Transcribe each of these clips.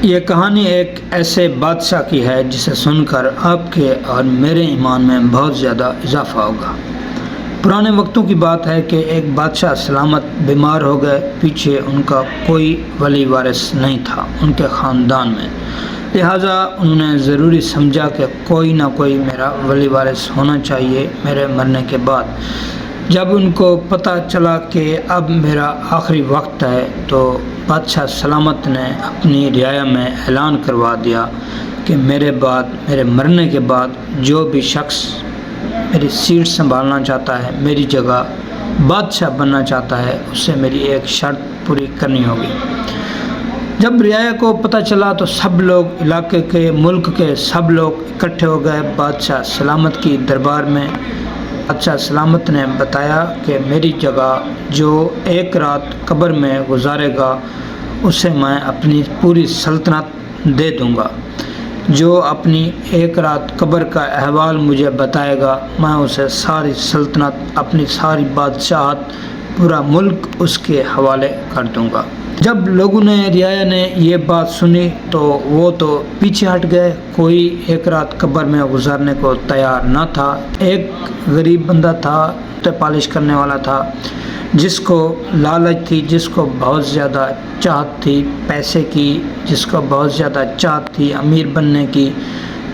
یہ کہانی ایک ایسے بادشاہ کی ہے جسے سن کر آپ کے اور میرے ایمان میں بہت زیادہ اضافہ ہوگا۔ پرانے وقتوں کی بات ہے کہ ایک بادشاہ سلامت بیمار ہو گئے۔ پیچھے ان کا کوئی ولی وارث نہیں تھا ان کے خاندان میں، لہٰذا انہوں نے ضروری سمجھا کہ کوئی نہ کوئی میرا ولی وارث ہونا چاہیے میرے مرنے کے بعد۔ جب ان کو پتہ چلا کہ اب میرا آخری وقت ہے تو بادشاہ سلامت نے اپنی رعایا میں اعلان کروا دیا کہ میرے مرنے کے بعد جو بھی شخص میری سیٹ سنبھالنا چاہتا ہے، میری جگہ بادشاہ بننا چاہتا ہے، اسے میری ایک شرط پوری کرنی ہوگی۔ جب رعایا کو پتہ چلا تو سب لوگ، علاقے کے، ملک کے سب لوگ اکٹھے ہو گئے بادشاہ سلامت کی دربار میں۔ بادشاہ سلامت نے بتایا کہ میری جگہ جو ایک رات قبر میں گزارے گا اسے میں اپنی پوری سلطنت دے دوں گا۔ جو اپنی ایک رات قبر کا احوال مجھے بتائے گا میں اسے ساری سلطنت، اپنی ساری بادشاہت، پورا ملک اس کے حوالے کر دوں گا۔ جب لوگوں نے، رعایا نے یہ بات سنی تو وہ تو پیچھے ہٹ گئے، کوئی ایک رات قبر میں گزارنے کو تیار نہ تھا۔ ایک غریب بندہ تھا، پالش کرنے والا تھا، جس کو لالچ تھی، جس کو بہت زیادہ چاہت تھی پیسے کی، جس کو بہت زیادہ چاہت تھی امیر بننے کی،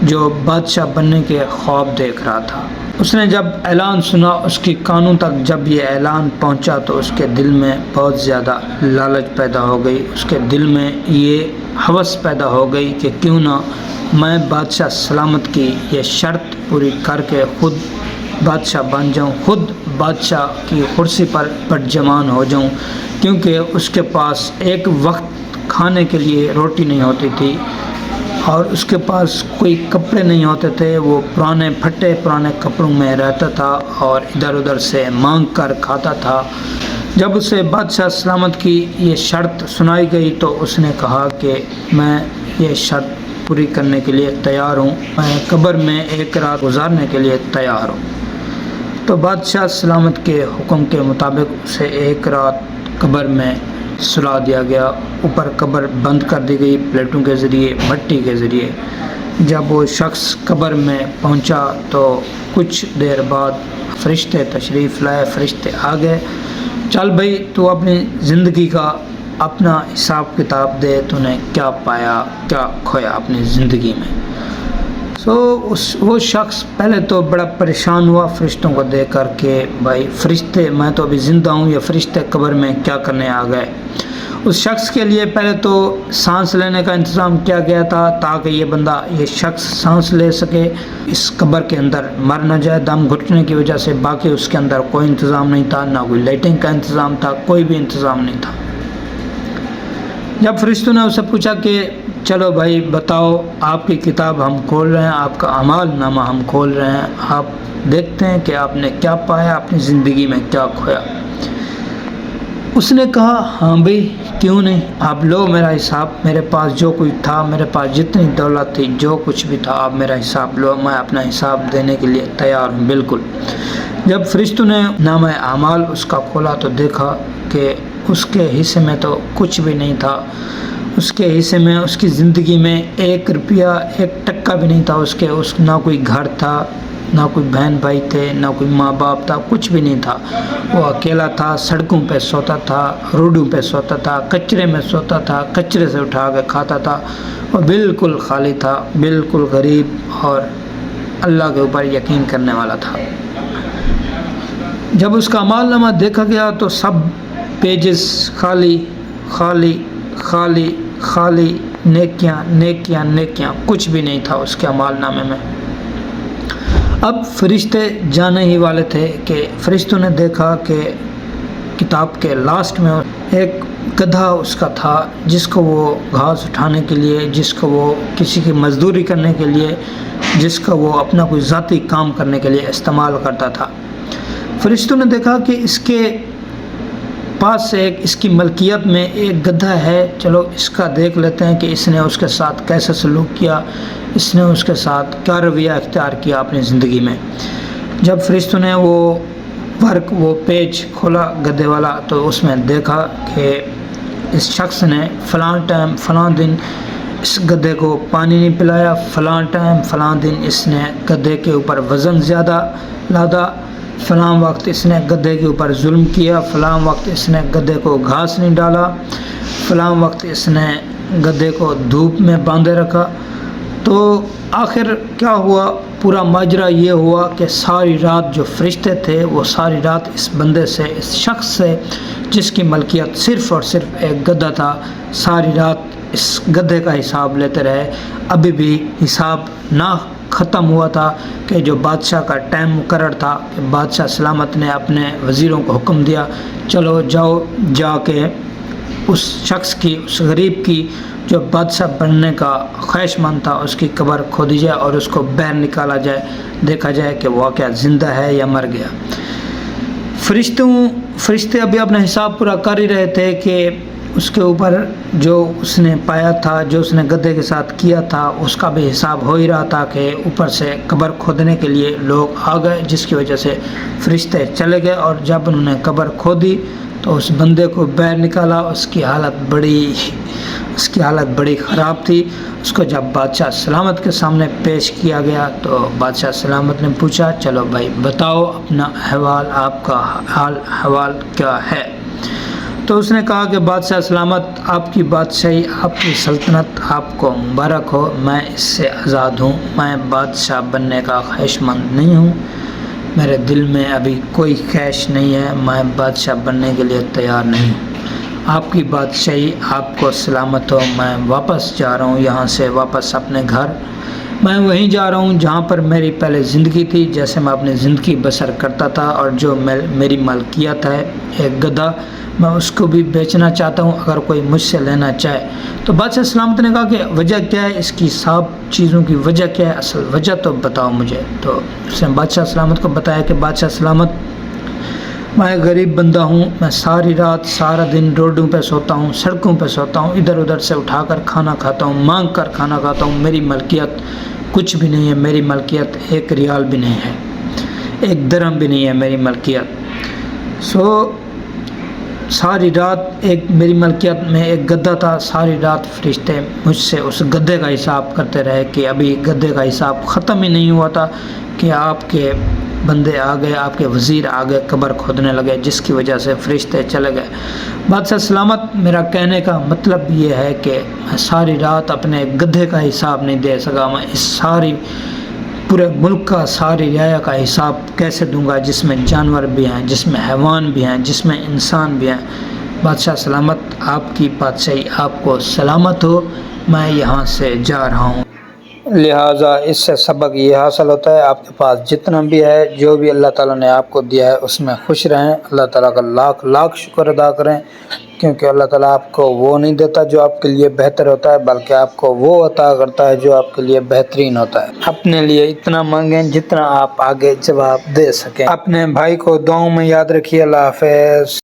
جو بادشاہ بننے کے خواب دیکھ رہا تھا۔ اس نے جب اعلان سنا، اس کی کانوں تک جب یہ اعلان پہنچا تو اس کے دل میں بہت زیادہ لالچ پیدا ہو گئی، اس کے دل میں یہ ہوس پیدا ہو گئی کہ کیوں نہ میں بادشاہ سلامت کی یہ شرط پوری کر کے خود بادشاہ بن جاؤں، خود بادشاہ کی کرسی پر پرجمان ہو جاؤں، کیونکہ اس کے پاس ایک وقت کھانے کے لیے روٹی نہیں ہوتی تھی اور اس کے پاس کوئی کپڑے نہیں ہوتے تھے، وہ پرانے کپڑوں میں رہتا تھا اور ادھر ادھر سے مانگ کر کھاتا تھا۔ جب اسے بادشاہ سلامت کی یہ شرط سنائی گئی تو اس نے کہا کہ میں یہ شرط پوری کرنے کے لیے تیار ہوں، میں قبر میں ایک رات گزارنے کے لیے تیار ہوں۔ تو بادشاہ سلامت کے حکم کے مطابق اسے ایک رات قبر میں سلا دیا گیا، اوپر قبر بند کر دی گئی پلیٹوں کے ذریعے، مٹی کے ذریعے۔ جب وہ شخص قبر میں پہنچا تو کچھ دیر بعد فرشتے تشریف لائے، فرشتے آ گئے، چل بھائی تو اپنی زندگی کا اپنا حساب کتاب دے، تو نے کیا پایا کیا کھویا اپنی زندگی میں۔ وہ شخص پہلے تو بڑا پریشان ہوا فرشتوں کو دیکھ کر کہ بھائی فرشتے، میں تو ابھی زندہ ہوں، یہ فرشتے قبر میں کیا کرنے آ گئے۔ اس شخص کے لیے پہلے تو سانس لینے کا انتظام کیا گیا تھا تاکہ یہ شخص سانس لے سکے، اس قبر کے اندر مر نہ جائے دم گھٹنے کی وجہ سے۔ باقی اس کے اندر کوئی انتظام نہیں تھا، نہ کوئی لائٹنگ کا انتظام تھا، کوئی بھی انتظام نہیں تھا۔ جب فرشتوں نے اسے پوچھا کہ چلو بھائی بتاؤ، آپ کی کتاب ہم کھول رہے ہیں، آپ کا اعمال نامہ ہم کھول رہے ہیں، آپ دیکھتے ہیں کہ آپ نے کیا پایا، اپنی زندگی میں کیا کھویا۔ اس نے کہا ہاں بھائی کیوں نہیں، آپ لو میرا حساب، میرے پاس جو کچھ تھا، میرے پاس جتنی دولت تھی، جو کچھ بھی تھا، آپ میرا حساب لو، میں اپنا حساب دینے کے لیے تیار ہوں بالکل۔ جب فرشتوں نے نامہ اعمال اس کا کھولا تو دیکھا کہ اس کے حصے میں تو کچھ بھی نہیں تھا۔ اس کے حصے میں، اس کی زندگی میں ایک روپیہ، ایک ٹکا بھی نہیں تھا نہ کوئی گھر تھا، نہ کوئی بہن بھائی تھے، نہ کوئی ماں باپ تھا، کچھ بھی نہیں تھا۔ وہ اکیلا تھا، سڑکوں پہ سوتا تھا، روڈوں پہ سوتا تھا، کچرے میں سوتا تھا، کچرے سے اٹھا کے کھاتا تھا، وہ بالکل خالی تھا، بالکل غریب اور اللہ کے اوپر یقین کرنے والا تھا۔ جب اس کا اعمال نامہ دیکھا گیا تو سب پیجز خالی خالی خالی خالی، نیکیاں نیکیاں نیکیاں، کچھ بھی نہیں تھا اس کے اعمال نامے میں۔ اب فرشتے جانے ہی والے تھے کہ فرشتوں نے دیکھا کہ کتاب کے لاسٹ میں ایک گدھا اس کا تھا، جس کو وہ گھاس اٹھانے کے لیے، جس کو وہ کسی کی مزدوری کرنے کے لیے، جس کا وہ اپنا کوئی ذاتی کام کرنے کے لیے استعمال کرتا تھا۔ فرشتوں نے دیکھا کہ اس کے پاس اس کی ملکیت میں ایک گدھا ہے، چلو اس کا دیکھ لیتے ہیں کہ اس نے اس کے ساتھ کیسے سلوک کیا، اس نے اس کے ساتھ کیا رویہ اختیار کیا اپنی زندگی میں۔ جب فرشتوں نے وہ پیج کھولا گدھے والا تو اس میں دیکھا کہ اس شخص نے فلاں ٹائم فلاں دن اس گدھے کو پانی نہیں پلایا، فلاں ٹائم فلاں دن اس نے گدھے کے اوپر وزن زیادہ لادا، فلاں وقت اس نے گدھے کے اوپر ظلم کیا، فلاں وقت اس نے گدھے کو گھاس نہیں ڈالا، فلاں وقت اس نے گدھے کو دھوپ میں باندھے رکھا۔ تو آخر کیا ہوا؟ پورا ماجرا یہ ہوا کہ ساری رات جو فرشتے تھے وہ ساری رات اس بندے سے، اس شخص سے جس کی ملکیت صرف اور صرف ایک گدھا تھا، ساری رات اس گدھے کا حساب لیتے رہے۔ ابھی بھی حساب نہ ختم ہوا تھا کہ جو بادشاہ کا ٹائم مقرر تھا کہ بادشاہ سلامت نے اپنے وزیروں کو حکم دیا، چلو جاؤ جا کے اس شخص کی، اس غریب کی جو بادشاہ بننے کا خواہش مند تھا، اس کی قبر کھودی جائے اور اس کو باہر نکالا جائے، دیکھا جائے کہ وہ کیا زندہ ہے یا مر گیا۔ فرشتے ابھی اپنا حساب پورا کر ہی رہے تھے کہ اس کے اوپر جو اس نے پایا تھا، جو اس نے گدھے کے ساتھ کیا تھا، اس کا بھی حساب ہو ہی رہا تھا کہ اوپر سے قبر کھودنے کے لیے لوگ آ گئے، جس کی وجہ سے فرشتے چلے گئے، اور جب انہوں نے قبر کھودی تو اس بندے کو باہر نکالا۔ اس کی حالت بڑی خراب تھی۔ اس کو جب بادشاہ سلامت کے سامنے پیش کیا گیا تو بادشاہ سلامت نے پوچھا، چلو بھائی بتاؤ اپنا احوال، آپ کا حال کیا ہے؟ تو اس نے کہا کہ بادشاہ سلامت، آپ کی بادشاہی، آپ کی سلطنت آپ کو مبارک ہو، میں اس سے آزاد ہوں، میں بادشاہ بننے کا خواہش مند نہیں ہوں، میرے دل میں ابھی کوئی خواہش نہیں ہے، میں بادشاہ بننے کے لیے تیار نہیں ہوں، آپ کی بادشاہی آپ کو سلامت ہو، میں واپس جا رہا ہوں یہاں سے، واپس اپنے گھر، میں وہیں جا رہا ہوں جہاں پر میری پہلے زندگی تھی، جیسے میں اپنی زندگی بسر کرتا تھا، اور جو میری ملکیت ہے ایک گدھا، میں اس کو بھی بیچنا چاہتا ہوں اگر کوئی مجھ سے لینا چاہے۔ تو بادشاہ سلامت نے کہا کہ وجہ کیا ہے اس کی، سب چیزوں کی وجہ کیا ہے، اصل وجہ تو بتاؤ مجھے۔ تو اس نے بادشاہ سلامت کو بتایا کہ بادشاہ سلامت، میں ایک غریب بندہ ہوں، میں ساری رات سارا دن روڈوں پہ سوتا ہوں، سڑکوں پہ سوتا ہوں، ادھر ادھر سے اٹھا کر کھانا کھاتا ہوں، مانگ کر کھانا کھاتا ہوں، میری ملکیت کچھ بھی نہیں ہے، میری ملکیت ایک ریال بھی نہیں ہے، ایک درہم بھی نہیں ہے میری ملکیت۔ ساری رات میری ملکیت میں ایک گدھا تھا، ساری رات فرشتے مجھ سے اس گدھے کا حساب کرتے رہے کہ ابھی گدھے کا حساب ختم ہی نہیں ہوا تھا کہ آپ کے بندے آ گئے، آپ کے وزیر آ گئے، قبر کھودنے لگے، جس کی وجہ سے فرشتے چلے گئے۔ بادشاہ سلامت، میرا کہنے کا مطلب یہ ہے کہ میں ساری رات اپنے گدھے کا حساب نہیں دے سکا، میں اس پورے ملک کا، ساری رعایا کا حساب کیسے دوں گا، جس میں جانور بھی ہیں، جس میں حیوان بھی ہیں، جس میں انسان بھی ہیں۔ بادشاہ سلامت، آپ کی بادشاہی آپ کو سلامت ہو، میں یہاں سے جا رہا ہوں۔ لہٰذا اس سے سبق یہ حاصل ہوتا ہے، آپ کے پاس جتنا بھی ہے، جو بھی اللہ تعالیٰ نے آپ کو دیا ہے، اس میں خوش رہیں، اللہ تعالیٰ کا لاکھ لاکھ شکر ادا کریں، کیونکہ اللہ تعالیٰ آپ کو وہ نہیں دیتا جو آپ کے لیے بہتر ہوتا ہے، بلکہ آپ کو وہ عطا کرتا ہے جو آپ کے لیے بہترین ہوتا ہے۔ اپنے لیے اتنا مانگیں جتنا آپ آگے جواب دے سکیں۔ اپنے بھائی کو دعاؤں میں یاد رکھیے۔ اللہ حافظ۔